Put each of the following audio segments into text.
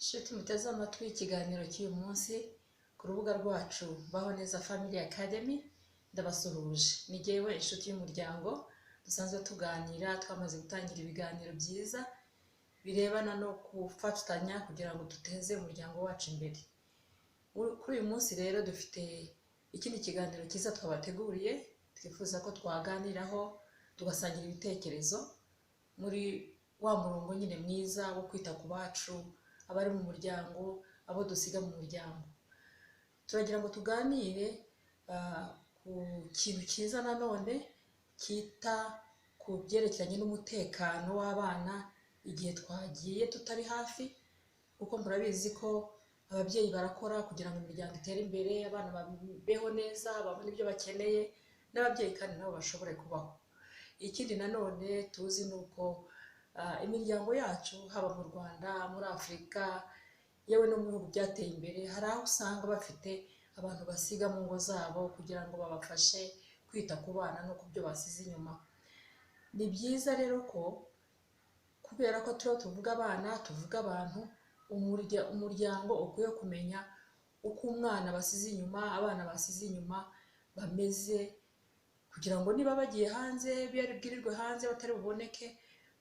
Shiti muteze amatwi ikiganiro cy'uyu munsi ku rubuga rwacu Baho Neza Family Academy. Ndabasuhuje, ni jyewe inshuti y'umuryango dusanzwe tuganira, twamaze gutangira ibiganiro byiza birebana no gufatanya kugira ngo duteze umuryango wacu imbere. Kuri uyu munsi rero dufite ikindi kiganiro cyiza twabateguriye, twifuza ko twaganiraho tugasangira ibitekerezo muri wa murongo nyine mwiza wo kwita ku bacu, abari mu muryango, abo dusiga mu muryango. Turagira ngo tuganire ku kintu cyiza nanone kita ku byerekeranye n'umutekano w'abana igihe twagiye tutari hafi, kuko murabizi ko ababyeyi barakora kugira ngo imiryango itere imbere, abana babeho neza, babone ibyo bakeneye, n'ababyeyi kandi nabo bashobore kubaho. Ikindi nanone tuzi ni uko imiryango yacu haba mu Rwanda, muri Afurika, yewe no mu bihugu byateye imbere, hari aho usanga bafite abantu basiga mu ngo zabo kugira ngo babafashe kwita ku bana no ku byo basize inyuma. Ni byiza rero ko kubera ko turiho tuvuga abana, tuvuga abantu, umuryango ukwiye kumenya uko umwana basize inyuma, abana basize inyuma bameze, kugira ngo niba bagiye hanze, bwirirwe hanze batari buboneke,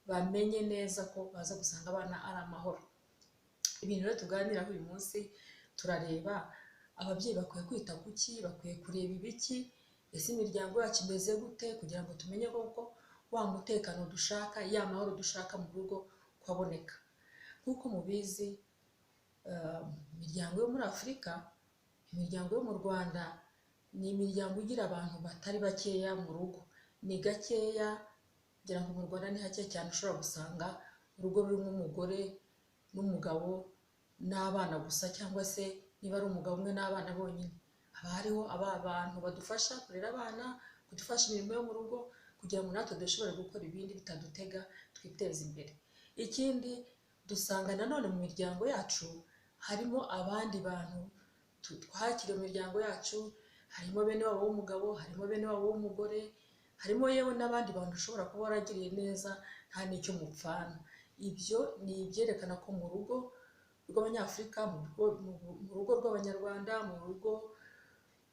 bamenye neza ko baza gusanga abana ari amahoro. Ibintu rero tuganiraho uyu munsi, turareba ababyeyi bakwiye kwita ku ki, bakwiye kureba ibiki, ese imiryango yacu imeze gute, kugira ngo tumenye koko wa mutekano dushaka, ya mahoro dushaka mu rugo kwaboneka. Nk'uko mubizi, imiryango yo muri Afurika, imiryango yo mu Rwanda, ni imiryango igira abantu batari bakeya mu rugo, ni gakeya, ngira ngo mu Rwanda ni hake cyane ushobora gusanga urugo rurimo umugore n'umugabo n'abana gusa, cyangwa se niba ari umugabo umwe n'abana bonyine, haba hariho abantu badufasha kurera abana, kudufasha imirimo yo mu rugo, kugira ngo natwe dushobore gukora ibindi bitadutega, twiteze imbere. Ikindi dusanga nanone mu miryango yacu harimo abandi bantu twakiriye mu miryango yacu, harimo bene wabo w'umugabo, harimo bene wabo w'umugore, harimo yewe n'abandi bantu ushobora kuba waragiriye neza nta n'icyo mupfana. Ibyo ni ibyerekana ko mu rugo rw'Abanyafurika, mu rugo rw'Abanyarwanda, mu rugo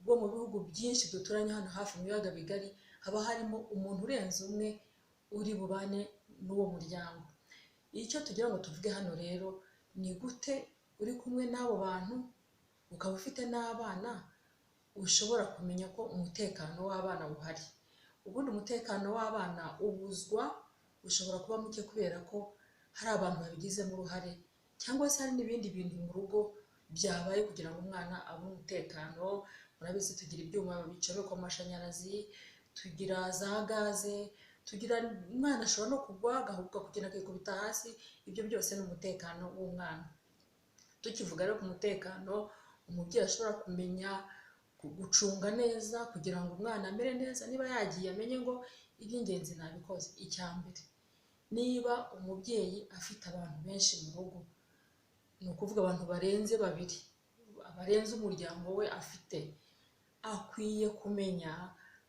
rwo mu bihugu byinshi duturanye hano hafi mu biyaga bigari, haba harimo umuntu urenze umwe uri bubane n'uwo muryango. Icyo tugira ngo tuvuge hano rero, ni gute uri kumwe n'abo bantu ukaba ufite n'abana, ushobora kumenya ko umutekano w'abana uhari. Ubundi umutekano w'abana ubuzwa, ushobora kuba muke kubera ko hari abantu babigizemo uruhare, cyangwa se hari n'ibindi bintu mu rugo byabaye kugira ngo umwana abone umutekano. Murabizi tugira ibyuma bicomekwa ku mashanyarazi, tugira za gaze, tugira umwana ashobora no kugwa agahubuka kugenda akikubita hasi. Ibyo byose ni umutekano w'umwana. Tukivuga rero ku mutekano, umubyeyi ashobora kumenya gucunga neza kugira ngo umwana amere neza. Niba yagiye amenye ngo iby'ingenzi nabikoze. Icya mbere, niba umubyeyi afite abantu benshi mu rugo, ni ukuvuga abantu barenze babiri, barenze umuryango we afite, akwiye kumenya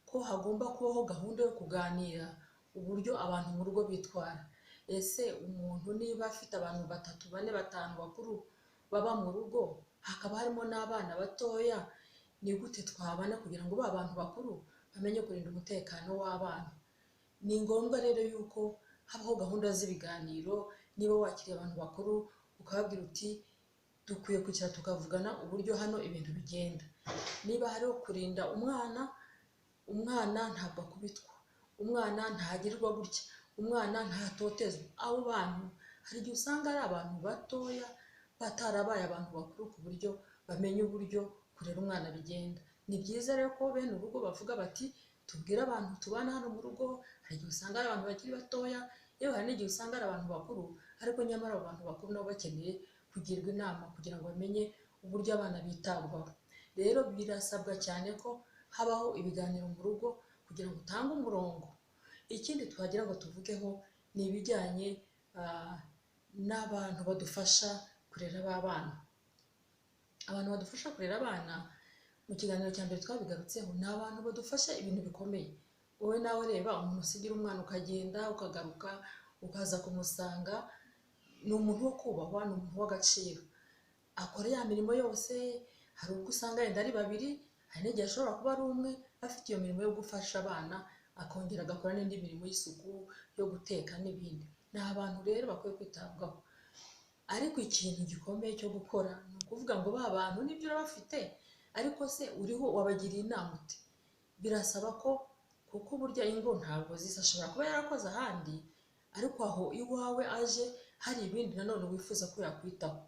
ko hagomba kubaho gahunda yo kuganira uburyo abantu mu rugo bitwara. Ese umuntu niba afite abantu 3, 4, 5 bakuru baba mu rugo, hakaba harimo n'abana batoya, ni gute twabana kugira ngo ba bantu bakuru bamenye kurinda umutekano w'abana? Ni ngombwa rero yuko habaho gahunda z'ibiganiro. Niba wakiriye abantu bakuru ukababwira uti dukwiye kwicara tukavugana uburyo hano ibintu bigenda. Niba hariho kurinda umwana ntabwo akubitwa, umwana ntagirwa gutya, umwana ntatotezwa. Abo bantu hari igihe usanga ari abantu batoya batarabaye abantu bakuru ku buryo bamenya uburyo kurera umwana bigenda. Ni byiza rero ko bene urugo bavuga bati tubwire abantu tubana hano mu rugo. Hari igihe usanga ari abantu bakiri batoya, yewe hari n'igihe usanga ari abantu bakuru, ariko nyamara abo bantu bakuru nabo bakeneye kugirwa inama kugira ngo bamenye uburyo abana bitabwaho. Rero birasabwa cyane ko habaho ibiganiro mu rugo kugira ngo utange umurongo. Ikindi twagira ngo tuvugeho ni ibijyanye n'abantu badufasha kurera abana. Abantu badufasha kurera abana, mu kiganiro cya mbere twabigarutseho, ni abantu badufasha ibintu bikomeye. Wowe nawe reba umuntu usigira umwana ukagenda ukagaruka ukaza kumusanga, ni umuntu wo kubahwa, ni umuntu w'agaciro, akora ya mirimo yose. Hari ubwo usanga yenda ari babiri, hari n'igihe ashobora kuba ari umwe afite iyo mirimo yo gufasha abana, akongera agakora n'indi mirimo y'isuku, yo guteka n'ibindi. Ni abantu rero bakwiye kwitabwaho. Ariko ikintu gikomeye cyo gukora ni ukuvuga ngo ba bantu nibyo urabafite, ariko se uriho wabagiriye inama ute? Birasaba ko, kuko burya ingo ntabwo zisa, ashobora kuba yarakoze ahandi, ariko aho iwawe aje hari ibindi nanone wifuza ko yakwitaho.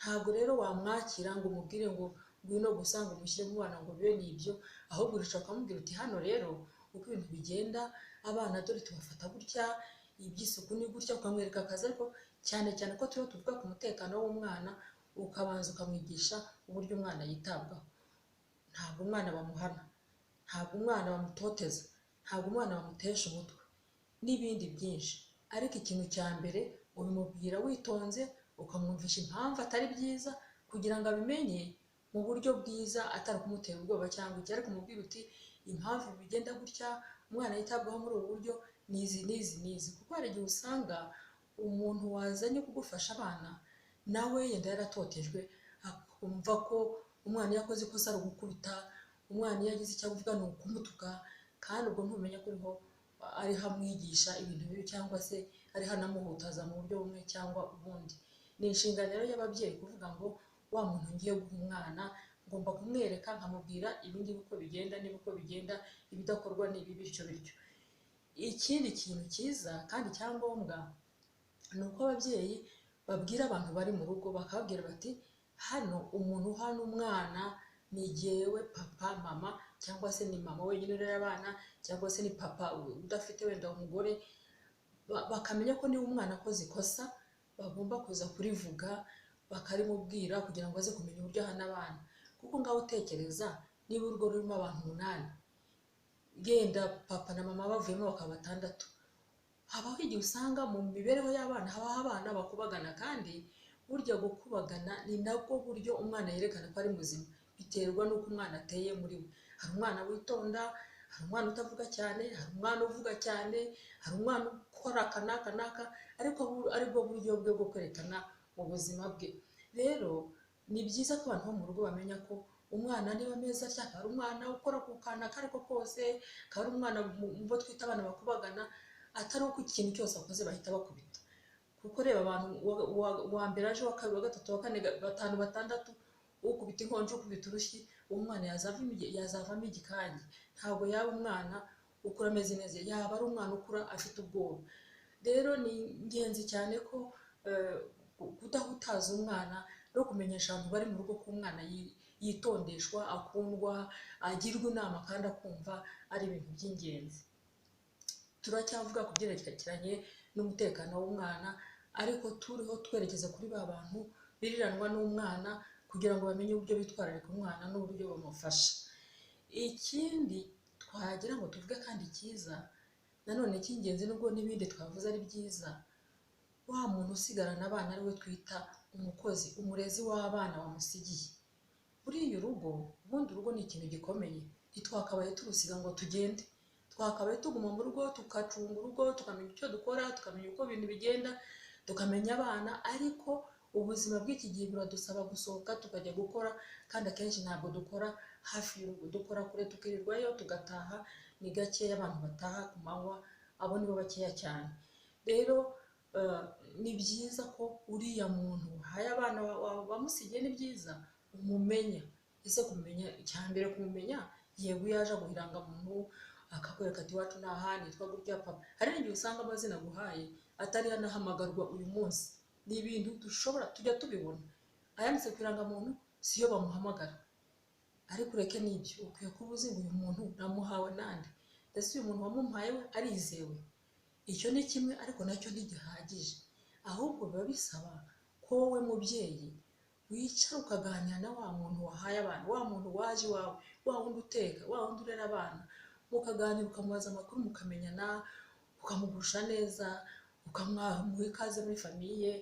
Ntabwo rero wamwakira ngo umubwire ngo ngwino gusa ngo umushyire mu bana ngo bibe n'ibyo, ahubwo urashaka kumubwira uti hano rero uko ibintu bigenda, abana dore tubafata gutya, iby'isuku ni gutya, ukamwereka akazi. Ariko cyane cyane ko turiho tuvuga ku mutekano w'umwana, ukabanza ukamwigisha uburyo umwana yitabwaho. Ntabwo umwana bamuhana, ntabwo umwana bamutoteza, ntabwo umwana bamutesha umutwe n'ibindi byinshi. Ariko ikintu cya mbere ubimubwira witonze, ukamwumvisha impamvu atari byiza, kugira ngo abimenye mu buryo bwiza, atari kumutera ubwoba cyangwa iki. Ariko umubwira uti impamvu bigenda gutya, umwana yitabwaho muri ubu buryo n'izi n'izi n'izi. Kuko hari igihe usanga umuntu wazanye kugufasha abana nawe yenda yaratotejwe, akumva ko umwana iyo akoze ikosa ari ugukubita, umwana iyo agize icyo avuga ni ukumutuka, kandi ubwo ntumenya ko ariho amwigisha ibintu bibi, cyangwa se ariho anamuhutaza mu buryo bumwe cyangwa ubundi. Ni inshingano rero y'ababyeyi kuvuga ngo wa muntu ngiye guha umwana ngomba kumwereka, nkamubwira ibingibi uko bigenda, niba uko bigenda, ibidakorwa ni ibi, bityo bityo. Ikindi kintu cyiza kandi cyangombwa ni uko ababyeyi babwira abantu bari mu rugo, bakababwira bati hano umuntu uhana umwana ni jyewe papa, mama, cyangwa se ni mama wenyine urera abana, cyangwa se ni papa udafite wenda umugore. Bakamenya ko niba umwana akoze ikosa bagomba kuza kurivuga, bakarimubwira kugira ngo aze kumenya uburyo ahana abana. Kuko ngaho utekereza, niba urugo rurimo abantu 8, genda papa na mama bavuyemo bakaba 6, habaho igihe usanga mu mibereho y'abana habaho abana bakubagana. Kandi burya gukubagana ni nabwo buryo umwana yerekana ko ari muzima, biterwa n'uko umwana ateye muri we. Hari umwana witonda, hari umwana utavuga cyane, hari umwana uvuga cyane, hari umwana ukora aka, ariko aribwo buryo bwe bwo kwerekana ubuzima bwe. Rero ni byiza ko abantu bo mu rugo bamenya ko umwana niba ameze atya, akaba ari umwana ukora ku kantu ako ariko kose, akaba ari umwana mu bo twita abana bakubagana, atari uko ikintu cyose akoze bahita bakubita. Kuko reba abantu wa mbere aje, wa kabiri, wa gatatu, wa kane, 5, 6, ukubita inkonjo, ukubita urushyi, uwo mwana yazavamo igikange. Ntabwo yaba umwana ukura ameze neza, yaba ari umwana ukura afite ubwoba. Rero ni ingenzi cyane ko kudahutaza umwana no kumenyesha abantu bari mu rugo ko umwana yitondeshwa, akundwa, agirwa inama kandi akumva ari ibintu by'ingenzi. Turacyavuga ku byerekeranye n'umutekano w'umwana, ariko turiho twerekeza kuri ba bantu biriranwa n'umwana, kugira ngo bamenye uburyo bitwararika umwana n'uburyo bamufasha. Ikindi twagira ngo tuvuge kandi cyiza nanone cy'ingenzi, nubwo n'ibindi twavuze ari byiza, wa muntu usigarana abana ari we twita umukozi, umurezi w'abana wamusigiye. Buriya ubundi urugo ni ikintu gikomeye, ntitwakabaye turusiga ngo tugende. Twakabaye tuguma mu rugo, tukacunga urugo, tukamenya icyo dukora, tukamenya uko ibintu bigenda, tukamenya abana. Ariko ubuzima bw'iki gihe buradusaba gusohoka tukajya gukora, kandi akenshi ntabwo dukora hafi y'urugo, dukora kure, tukirirwayo tugataha. Ni gakeya abantu bataha ku manywa, abo nibo bakeya cyane. Rero ni byiza ko uriya muntu uhaye abana wamusigiye, ni byiza umumenya. Ese kumenya, icya mbere kumumenya, yego yaje guhiranga muntu akakwereka ati iwacu ni aha, nitwa gutya papa. Hari n'igihe usanga amazina aguhaye atari yanahamagarwa uyu munsi. Ni ibintu tujya tubibona, ayanditse ku irangamuntu siyo bamuhamagara. Ariko ureke n'ibyo, ukwiye kuba uzi ngo uyu muntu namuhawe nande, ndetse uyu muntu wamumpaye we arizewe. Icyo ni kimwe, ariko nacyo ntigihagije. Ahubwo biba bisaba ko wowe mubyeyi wicara ukaganira na wa muntu wahaye abana, wa muntu waje iwawe, wa wundi uteka, wa wundi urera abana, mukaganira, ukamubaza amakuru, mukamenyana, ukamugusha neza, ukamuha ikaze muri famiye,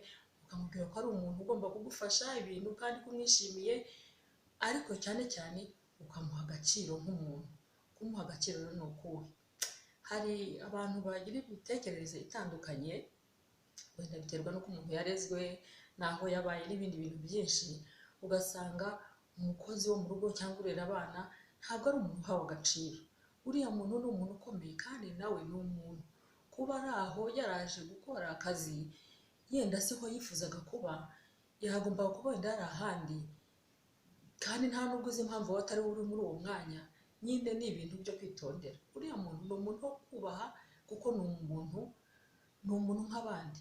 ukamubwira ko ari umuntu ugomba kugufasha ibintu kandi kumwishimiye. Ariko cyane cyane ukamuha agaciro nk'umuntu. Kumuha agaciro rero ni ukuhe? Hari abantu bagira imitekerereze itandukanye, wenda biterwa n'uko umuntu yarezwe n'aho yabaye n'ibindi bintu byinshi, ugasanga umukozi wo mu rugo cyangwa urera abana ntabwo ari umuntu uhawe agaciro. Uriya muntu ni umuntu ukomeye kandi nawe ni umuntu. Kuba ari aho yaraje gukora akazi yenda siho yifuzaga kuba, yagombaga kuba wenda ari ahandi, kandi nta nubwo uzi impamvu wowe atari uri muri uwo mwanya. Nyine ni ibintu byo kwitondera. Uriya muntu ni umuntu wo kubaha kuko ni umuntu nk'abandi.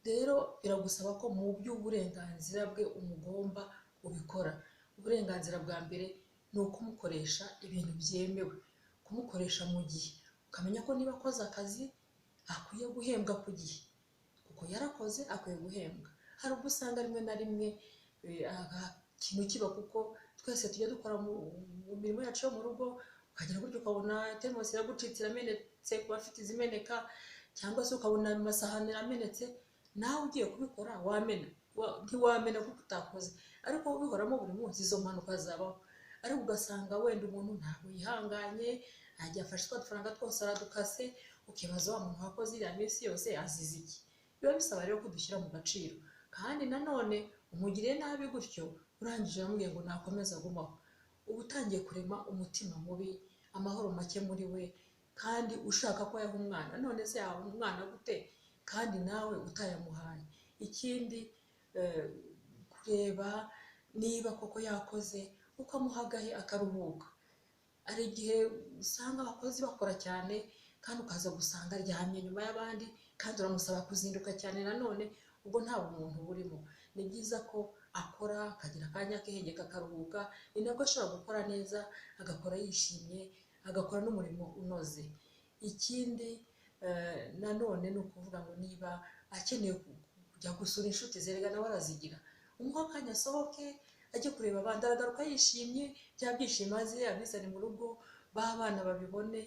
Rero biragusaba ko mu by'uburenganzira bwe umugomba ubikora. Uburenganzira bwa mbere ni ukumukoresha ibintu byemewe, kumukoresha mu gihe, ukamenya ko niba akoze akazi akwiye guhembwa ku gihe, kuko yarakoze akwiye guhembwa. Hari ubwo usanga rimwe na rimwe ikintu kiba, kuko twese tujya dukora mu mirimo yacu yo mu rugo, ukagera gutyo ukabona termos iragucitse iramenetse ku bafite izimeneka, cyangwa se ukabona amasahani iramenetse, nawe ugiye kubikora ntiwamena kuko utakoze. Ariko ubihoramo buri munsi izo mpanuka zabaho. Ariko ugasanga wenda umuntu ntabwo yihanganye, ajya afashe twa dufaranga twose aradukase, ukibaza wa muntu wakoze iriya minsi yose azize iki? Biba bisaba rero kudushyira mu gaciro, kandi nanone umugiriye nabi gutyo urangije uramubwiye ngo nakomeza agumaho, uba utangiye kurema umutima mubi, amahoro make muri we, kandi ushaka ko yaha umwana. None se yaha umwana gute kandi nawe utayamuhaye? Ikindi kureba niba koko yakoze ukamuhagahe akaruhuka. Hari igihe usanga abakozi bakora cyane kandi ukaza gusanga aryamye nyuma y'abandi, kandi uramusaba kuzinduka cyane nanone, ubwo nta bumuntu burimo. Ni byiza ko akora akagira akanya kehengeka akaruhuka, ni nabwo ashobora gukora neza, agakora yishimye, agakora n'umurimo unoze. Ikindi nanone ni ukuvuga ngo niba akeneye kujya gusura inshuti ze, erega nawe arazigira, umuha akanya asohoke ajye kureba abandi, aragaruka yishimye, bya byishimo aze abizane mu rugo, b'abana babibone,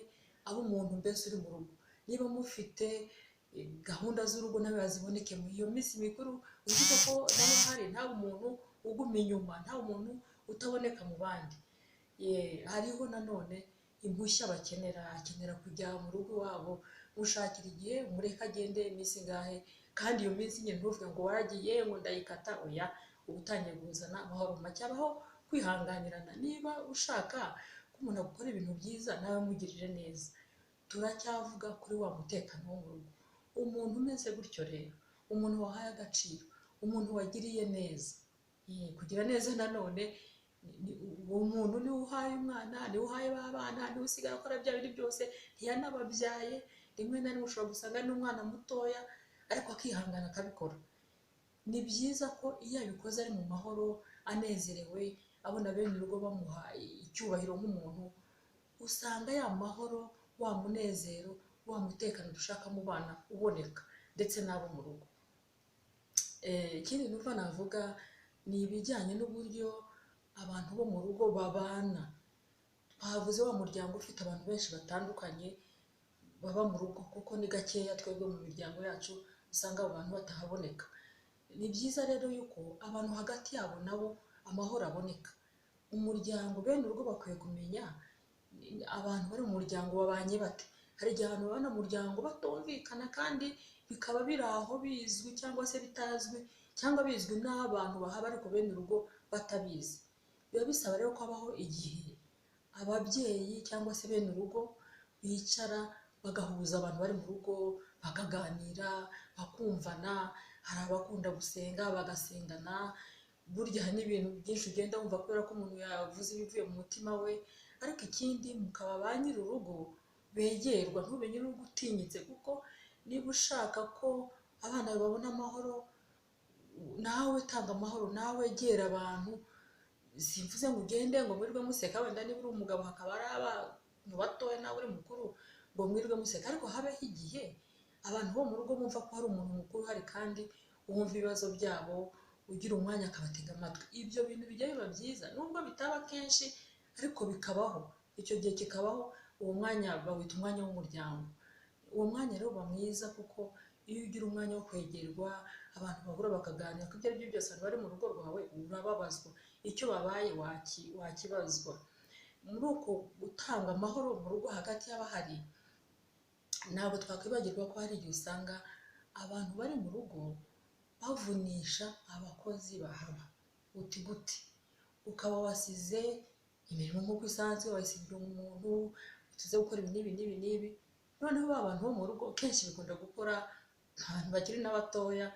abo umuntu mbese uri mu rugo. Niba mufite gahunda z'urugo nawe yaziboneke mu iyo minsi mikuru, uvuga ko nawe hari nta umuntu uguma inyuma, nta umuntu utaboneka mu bandi. Hariho nanone impushya akenera kujya mu rugo iwabo, mushakira igihe umureka agende iminsi ingahe, kandi iyo minsi nyine ntuvuge ngo waragiye ngo ndayikata, oya, uba utangiye kuzana amahoro make. Abaho kwihanganirana. Niba ushaka ko umuntu agukora ibintu byiza, nawe mugirire neza. Turacyavuga kuri wa mutekano wo mu rugo. Umuntu umeze gutyo rero, umuntu wahaye agaciro, umuntu wagiriye neza. Kugira neza nanone, uwo muntu niwe uhaye umwana, niwe uhaye b'abana, niwe usigara akora bya bindi byose, ntiyanababyaye. Rimwe na rimwe ushobora gusanga ari n'umwana mutoya, ariko akihangana akabikora. Ni byiza ko iyo abikoze ari mu mahoro, anezerewe, abona bene urugo bamuha icyubahiro nk'umuntu, usanga ya mahoro, wa munezero, wa mutekano dushaka mu bana uboneka, ndetse n'abo mu rugo. Ikindi numva navuga ni ibijyanye n'uburyo abantu bo mu rugo babana. Twavuze wa muryango ufite abantu benshi batandukanye baba mu rugo, kuko ni gakeya twebwe mu miryango yacu usanga abo bantu batahaboneka. Ni byiza rero yuko abantu hagati yabo nabo amahoro aboneka. Umuryango, bene urugo bakwiye kumenya abantu bari mu muryango babanye bate. Hari igihe abantu babana mu muryango batumvikana, kandi bikaba biri aho bizwi cyangwa se bitazwi, cyangwa bizwi n'abantu bahaba ariko bene urugo batabizi. Biba bisaba rero ko habaho igihe ababyeyi cyangwa se bene urugo bicara bagahuza abantu bari mu rugo, bakaganira, bakumvana. Hari abakunda gusenga bagasengana, burya hari n'ibintu byinshi ugenda wumva kubera ko umuntu yavuze ibivuye mu mutima we. Ariko ikindi, mukaba ba nyir'urugo begerwa, ntube nyir'urugo utinyitse, kuko niba ushaka ko abana babona amahoro, nawe tanga amahoro, nawe egera abantu. Simvuze ngo ugende ngo mwirirwe museka, wenda niba uri umugabo hakaba ari abantu batoya nawe uri mukuru ngo mwirirwe museka, ariko habeho igihe abantu bo mu rugo bumva ko hari umuntu mukuru uhari, kandi wumva ibibazo byabo, ugira umwanya akabatega amatwi. Ibyo bintu bijya biba byiza, nubwo bitaba kenshi, ariko bikabaho. Icyo gihe kikabaho, uwo mwanya bawita umwanya w'umuryango. Uwo mwanya rero uba mwiza, kuko iyo ugira umwanya wo kwegerwa, abantu bahura bakaganira ku ibyo ari byo byose, abantu bari mu rugo rwawe urababazwa, icyo babaye wakibazwa. Muri uko gutanga amahoro mu rugo hagati y'abahari, ntabwo twakwibagirwa ko hari igihe usanga abantu bari mu rugo bavunisha abakozi bahaba uti gute, ukaba wasize imirimo nk'uko isanzwe wayisigira umuntu utuze gukora ibi n'ibi n'ibi n'ibi, noneho ba bantu bo mu rugo kenshi bikunda gukora abantu bakiri n'abatoya,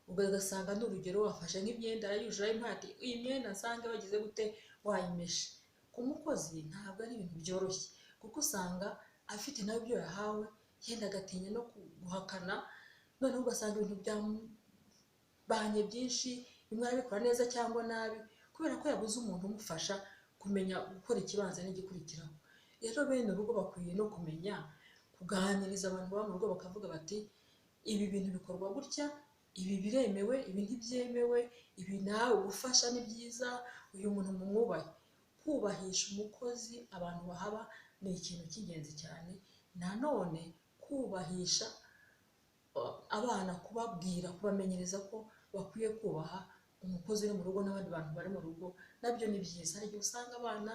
ugasanga n'urugero wafashe nk'imyenda yujuje impati, iyi myenda nsange bagize gute wayimeshe. Ku mukozi ntabwo ari ibintu byoroshye kuko usanga afite nawe ibyo yahawe, yenda agatinya no guhakana, noneho ugasanga ibintu byambanye byinshi, bimwe arabikora neza cyangwa nabi kubera ko yabuze umuntu umufasha kumenya gukora ikibanza n'igikurikiraho. Rero bene urugo bakwiye no kumenya kuganiriza abantu baba mu rugo bakavuga bati ibi bintu bikorwa gutya, ibi biremewe, ibi ntibyemewe, ibi nawe gufasha ni byiza, uyu muntu mumwubahe. Kubahisha umukozi abantu bahaba ni ikintu cy'ingenzi cyane. Nanone kubahisha abana, kubabwira, kubamenyereza ko bakwiye kubaha umukozi uri mu rugo n'abandi bantu bari mu rugo, nabyo ni byiza. Hari igihe usanga abana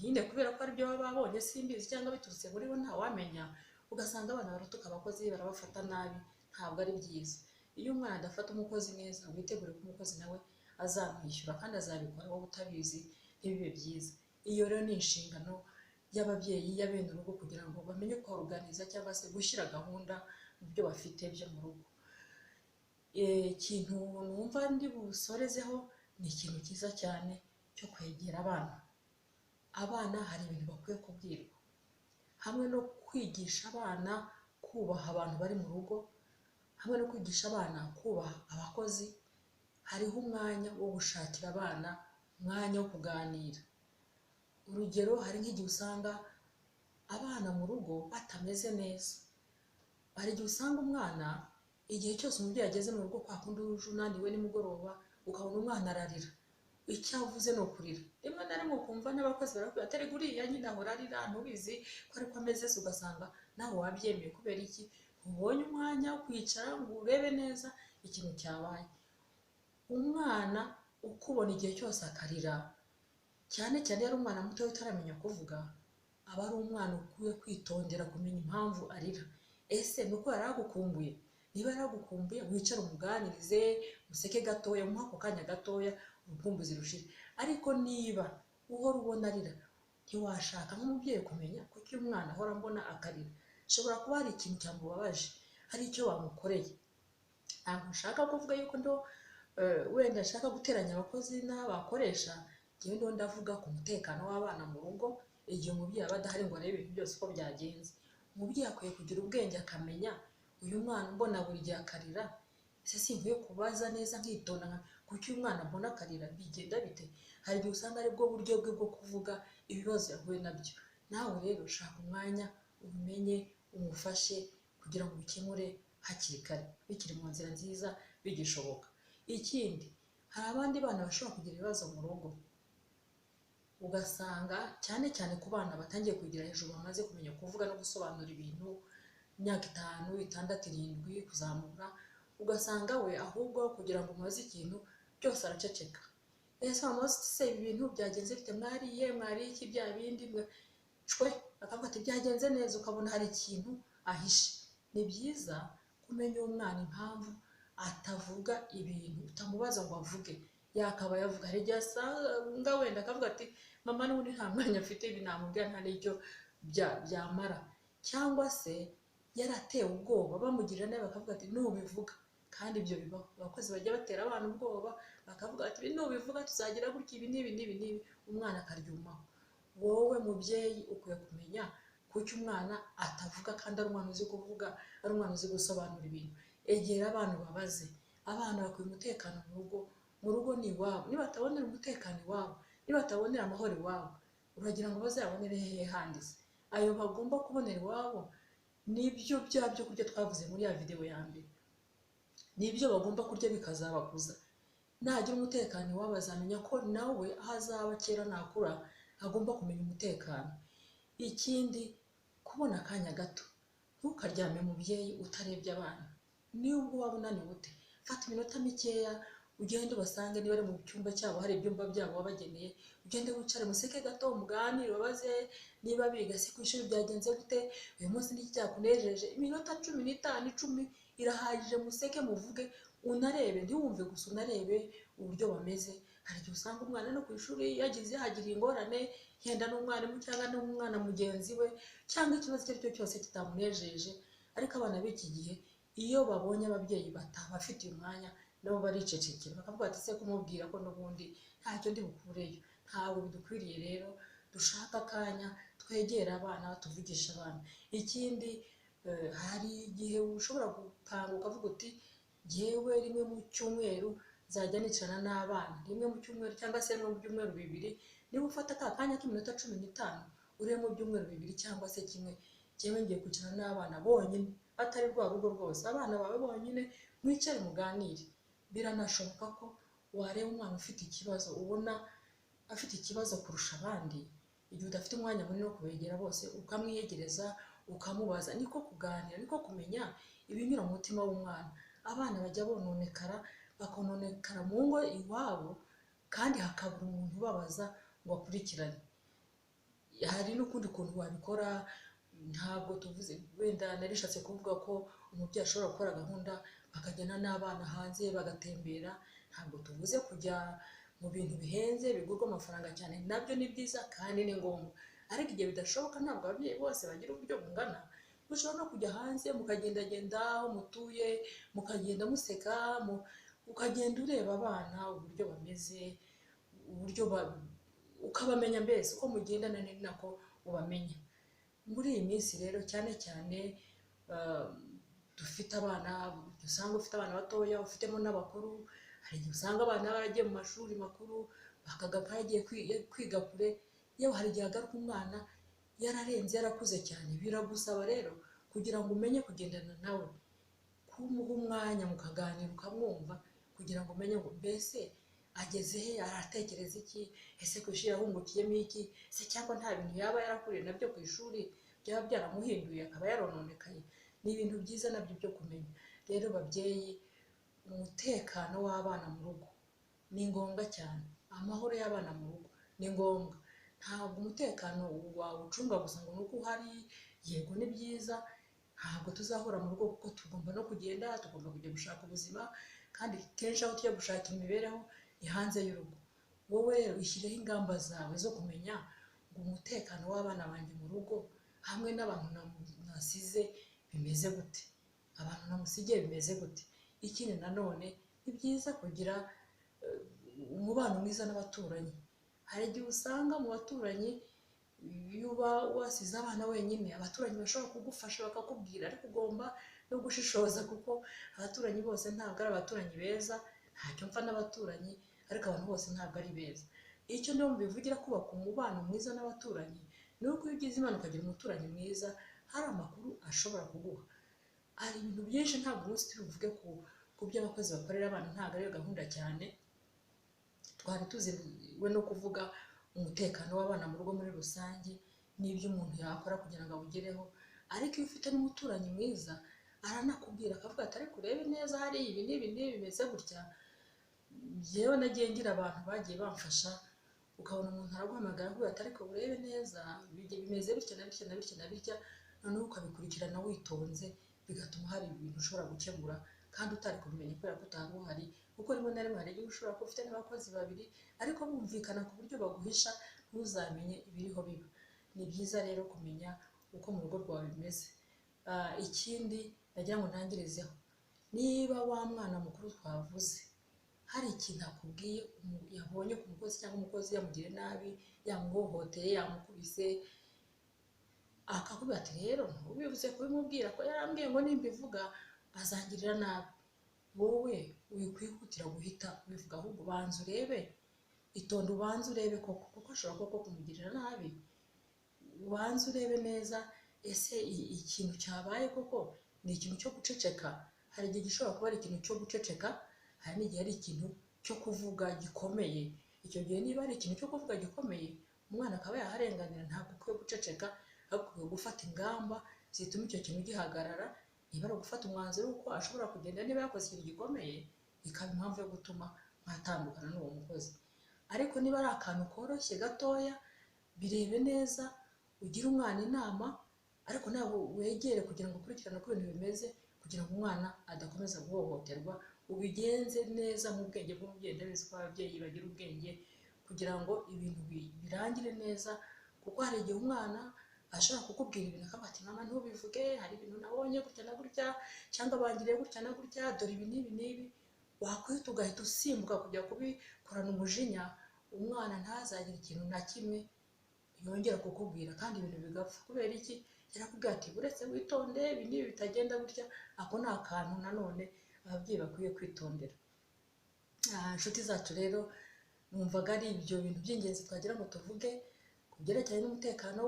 nyine kubera ko aribyo baba babonye simbizi cyangwa biturutse muri bo ntawamenya, ugasanga abana baratuka abakozi barabafata nabi, ntabwo ari byiza. Iyo umwana adafata umukozi neza, witegure ko umukozi nawe azamwishyura kandi azabikora wowe utabizi, ntibibe byiza. Iyo rero ni inshingano y'ababyeyi, y'abene urugo kugira ngo bamenye kuruganiza cyangwa se gushyira gahunda mu byo bafite byo mu rugo. Ikintu numva ndi busorezeho ni ikintu cyiza cyane cyo kwegera abana. Abana hari ibintu bakwiye kubwirwa, hamwe no kwigisha abana kubaha abantu bari mu rugo, hamwe no kwigisha abana kubaha abakozi. Hariho umwanya wo gushakira abana umwanya wo kuganira. Urugero, hari nk'igihe usanga abana mu rugo batameze neza. Hari igihe usanga umwana, igihe cyose umubyeyi ageze mu rugo kwa kundi uje unaniwe nimugoroba, ukabona umwana ararira, icyo avuze ni ukurira. Rimwe na rimwe ukumva n'abakozi barakubwira ati erega uriya nyine ahora arira, ntubizi ko ariko ameze se, ugasanga nawe wabyemeye. Kubera iki? Ubonye umwanya wo kwicara ngo urebe neza ikintu cyabaye. Umwana ukubona igihe cyose akarira, cyane cyane iyo ari umwana muto utaramenya kuvuga, aba ari umwana ukwiye kwitondera kumenya impamvu arira. Ese ni uko yari agukumbuye? Niba yari agukumbuye, wicare umuganirize, museke gatoya, umuhe ako kanya gatoya, urukumbuzi rushire. Ariko niba uhora ubona arira, ntiwashaka nk'umubyeyi kumenya kuko iyo umwana ahora mbona akarira, ashobora kuba hari ikintu cyamubabaje, hari icyo bamukoreye. Ntabwo nshaka kuvuga yuko wenda nshaka guteranya abakozi n'abakoresha, njyewe ndo ndavuga ku mutekano w'abana mu rugo. Igihe umubyeyi aba adahari ngo arebe ibintu byose uko byagenze, umubyeyi akwiye kugira ubwenge akamenya uyu mwana mbona buri gihe akarira, ese sinkwiye kubaza neza nkitonda kuko uyu mwana mbona akarira bigenda bite? Hari igihe usanga ari bwo buryo bwe bwo kuvuga ibibazo yahuye nabyo. Nawe rero shaka umwanya ubimenye, umufashe kugira ngo ubikemure hakiri kare, bikiri mu nzira nziza, bigishoboka. Ikindi, hari abandi bana bashobora kugira ibibazo mu rugo, ugasanga cyane cyane ku bana batangiye kugira hejuru, bamaze kumenya kuvuga no gusobanura ibintu, imyaka 5, 6, 7 kuzamura, ugasanga we ahubwo kugira ngo umubaze ikintu byose araceceka. Ese wamubaza se ibi bintu byagenze bite, mwariye iki, bya bindi cwe, akavuga ati byagenze neza, ukabona hari ikintu ahishe. Ni byiza kumenya umwana impamvu atavuga ibintu, utamubaza ngo avuge, yakaba yavuga. Hari igihe asanga wenda akavuga ati mama n'ubundi nta mwanya afite, ibi namubwira nta n'icyo byamara, cyangwa se yaratewe ubwoba bamugirira nabi bakavuga ati nubivuga. Kandi ibyo bibaho, abakozi bajya batera abana ubwoba bakavuga ati nubivuga tuzagira gutya, ibi n'ibi n'ibi n'ibi, umwana akaryumaho. Wowe mubyeyi ukwiye kumenya kuko umwana atavuga kandi ari umwana uzi kuvuga, ari umwana uzi gusobanura ibintu. Egera abana ubabaze. Abana bakwiye umutekano mu rugo. Mu rugo ni iwabo. Nibatabonera umutekano iwabo, nibatabonera amahoro iwabo, uragira ngo bazayabonere hehe handi se? Ayo bagomba kubonera iwabo nibyo bya byo kurya twavuze muri ya video ya mbere, nibyo bagomba kurya bikazabakuza. Nagira umutekano iwabo azamenya ko nawe aho azaba kera nakura agomba kumenya umutekano. Ikindi, kubona akanya gato, ntukaryame mubyeyi utarebye abana. Nubwo waba unaniwe ute, fata iminota mikeya ugende ubasange. Niba ari mu cyumba cyabo, hari ibyumba byabo wabageneye, ugende wicare museke gato, muganire, babaze niba biga se ku ishuri byagenze gute, uyu munsi n'iki cyakunejeje. Iminota 15, 10 irahagije, museke muvuge, unarebe, ntiwumve gusa, unarebe uburyo bameze. Hari igihe usanga umwana no ku ishuri yahagiriye ingorane, yenda n'umwarimu cyangwa n'umwana mugenzi we, cyangwa ikibazo icyo ari cyo cyose kitamunejeje, ariko abana b'iki gihe iyo babonye ababyeyi batabafitiye umwanya nabo baricecekera, bakavuga ati se kumubwira ko n'ubundi ntacyo ndi bukureyo. Ntabwo bidukwiriye rero, dushaka akanya twegera abana, tuvugisha abana. Ikindi hari igihe ushobora gupanga ukavuga uti jyewe rimwe mu cyumweru nzajya nicarana n'abana, rimwe mu cyumweru cyangwa se rimwe mu byumweru bibiri, niba ufata ka kanya k'iminota 15 uriye mu byumweru bibiri cyangwa se kimwe, jyewe ngiye kwicarana n'abana bonyine, atari rwa rugo rwose, abana bawe bonyine, mwicare muganire. Biranashoboka ko wareba umwana ufite ikibazo, ubona afite ikibazo kurusha abandi, igihe udafite umwanya munini wo kubegera bose, ukamwiyegereza ukamubaza. Niko kuganira, niko kumenya ibinyura mu mutima w'umwana. Abana bajya bononekara, bakononekara mu ngo iwabo, kandi hakabura umuntu ubabaza ngo akurikirane. Hari n'ukundi kuntu wabikora, ntabwo tuvuze, wenda narishatse kuvuga ko umubyeyi ashobora gukora gahunda bakajyana n'abana hanze bagatembera. Ntabwo tuvuze kujya mu bintu bihenze bigurwa amafaranga cyane, nabyo ni byiza kandi ni ngombwa, ariko igihe bidashoboka, ntabwo ababyeyi bose bagira uburyo bungana. Mushobora no kujya hanze mukagendagenda aho mutuye, mukagenda museka, ukagenda ureba abana uburyo bameze, uburyo ukabamenya, mbese uko mugendana ni nako ubamenya. Muri iyi minsi rero cyane cyane dufite abana, usanga ufite abana batoya, ufitemo n'abakuru. Hari igihe usanga abana baragiye mu mashuri makuru, bakagaruka yagiye kwiga kure, yewe hari igihe agaruka umwana yararenze, yarakuze cyane. Biragusaba rero kugira ngo umenye kugendana nawe, kumuha umwanya mukaganira ukamwumva, kugira ngo umenye ngo mbese ageze he, aratekereza iki, ese ku ishuri yahungukiyemo iki, se cyangwa nta bintu yaba yarakuriye nabyo ku ishuri byaba byaramuhinduye akaba yarononekaye. Ni ibintu byiza nabyo byo kumenya. Rero babyeyi, umutekano w'abana mu rugo ni ngombwa cyane, amahoro y'abana mu rugo ni ngombwa. Ntabwo umutekano wawucunga gusa ngo nuko uhari, yego ni byiza, ntabwo tuzahora mu rugo kuko tugomba no kugenda, tugomba kujya gushaka ubuzima, kandi kenshi aho tujya gushaka imibereho ni hanze y'urugo. Wowe rero ishyireho ingamba zawe zo kumenya ngo umutekano w'abana banjye mu rugo, hamwe n'abantu nasize bimeze gute, abantu namusigiye bimeze gute. Ikindi nanone ni byiza kugira umubano mwiza n'abaturanyi. Hari igihe usanga mu baturanyi, iyo uba wasize abana wenyine, abaturanyi bashobora kugufasha bakakubwira, ariko ugomba no gushishoza, kuko abaturanyi bose ntabwo ari abaturanyi beza. Ntacyo mpfa n'abaturanyi, ariko abantu bose ntabwo ari beza. Icyo niyo mbivugira, kubaka umubano mwiza n'abaturanyi, ni uko iyo ugize imana ukagira umuturanyi mwiza, hari amakuru ashobora kuguha. Hari ibintu byinshi, ntabwo umunsi turi buvuge ku byo abakozi bakorera abana, ntabwo ariyo gahunda cyane. Twari tuziwe no kuvuga umutekano w'abana mu rugo muri rusange, n'ibyo umuntu yakora kugira ngo awugereho. Ariko iyo ufite n'umuturanyi mwiza, aranakubwira akavuga ati ariko urebe neza, hari ibi n'ibi n'ibi bimeze gutya. Yewe nagiye ngira abantu bagiye bamfasha, ukabona umuntu araguhamagara avuga ati ariko urebe neza, bimeze bitya na bitya na bitya na bitya, noneho ukabikurikirana witonze, bigatuma hari ibintu ushobora gukemura kandi utari kubimenya kubera ko utari uhari. Kuko rimwe na rimwe hari igihe ushobora kuba ufite n'abakozi babiri, ariko bumvikana ku buryo baguhisha, ntuzamenye ibiriho biba. Ni byiza rero kumenya uko mu rugo rwawe bimeze. Ikindi nagira ngo ntangirizeho, niba wa mwana mukuru twavuze hari ikintu akubwiye, yabonye ku mukozi cyangwa umukozi yamugiriye nabi, yamuhohoteye, yamukubise, akakubwira ati rero ubivuze kubimubwira ko yarambwiye ngo nimbivuga azangirira nabi, wowe wikwihutira guhita ubivuga, ahubwo banza urebe, itonde ubanza urebe koko, kuko ashobora koko kumugirira nabi. Ubanza urebe neza, ese ikintu cyabaye koko ni ikintu cyo guceceka. Hari igihe gishobora kuba ari ikintu cyo guceceka, hari n'igihe ari ikintu cyo kuvuga gikomeye. Icyo gihe niba ari ikintu cyo kuvuga gikomeye, umwana akaba yaharenganira, ntabwo ukwiye guceceka, ahubwo ukwiye gufata ingamba zituma icyo kintu gihagarara. Niba ari ugufata umwanzuro w'uko ashobora kugenda, niba yakoze ikintu gikomeye, ikaba impamvu yo gutuma mwatandukana n'uwo mukozi. Ariko niba ari akantu koroshye gatoya, birebe neza, ugire umwana inama, ariko nawe wegere kugira ngo ukurikirane uko ibintu bimeze, kugira ngo umwana adakomeza guhohoterwa, ubigenze neza mu bwenge bw'umubyeyi. Ndabizi ko ababyeyi bagira ubwenge kugira ngo ibintu birangire neza, kuko hari igihe umwana ashobora kukubwira ibintu akavuga ati mama ntubivuge, hari ibintu nabonye gutya na gutya, cyangwa bangiriye gutya na gutya, dore ibi n'ibi n'ibi, wakwita ugahita usimbuka kujya kubikorana umujinya, umwana ntazagire ikintu na kimwe yongera kukubwira kandi ibintu bigapfa. Kubera iki? Yarakubwira ati uretse witonde, ibi n'ibi bitagenda gutya. Ako ni akantu nanone ababyeyi bakwiye kwitondera. Inshuti zacu rero, numvaga ari ibyo bintu by'ingenzi twagira ngo tuvuge ku byerekeranye n'umutekano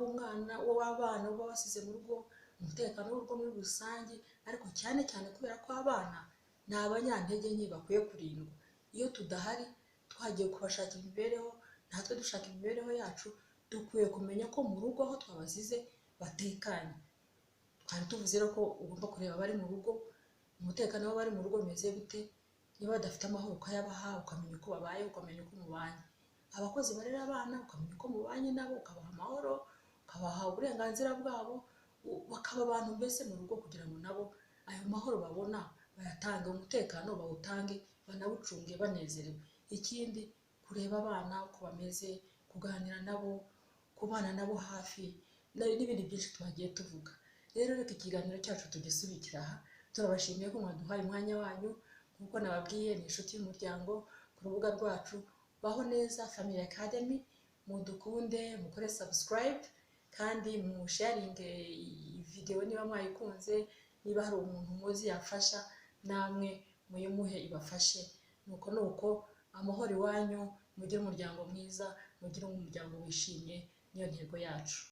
w'abana uba wasize mu rugo, umutekano w'urugo muri rusange, ariko cyane cyane kubera ko abana ni abanyantege nke bakwiye kurindwa. Iyo tudahari twagiye kubashakira imibereho, natwe dushaka imibereho yacu, dukwiye kumenya ko mu rugo aho twabasize batekanye. Twari tuvuze rero ko ugomba kureba abari mu rugo, umutekano w'abari mu rugo umeze gute, niba badafite amahoro ukayabaha, ukamenya uko babaye, ukamenya uko mubanye. Abakozi barera abana ukamenya uko mubanye nabo, ukabaha amahoro, ukabaha uburenganzira bwabo, bakaba abantu mbese mu rugo, kugira ngo nabo ayo mahoro babona bayatange, umutekano bawutange, banawucunge banezerewe. Ikindi, kureba abana uko bameze, kuganira nabo, kubana nabo hafi, n'ibindi byinshi twagiye tuvuga. Rero reka ikiganiro cyacu tugisubikira aha. Turabashimiye ko mwaduhaye umwanya wanyu. Nk'uko nababwiye, ni inshuti y'umuryango ku rubuga rwacu Baho Neza Family Academy. Mudukunde, mukore subscribe, kandi musharinge video niba mwayikunze. Niba hari umuntu muzi yafasha, namwe muyimuhe ibafashe. Nuko amahoro iwanyu, mugire umuryango mwiza, mugire umuryango wishimye, niyo ntego yacu.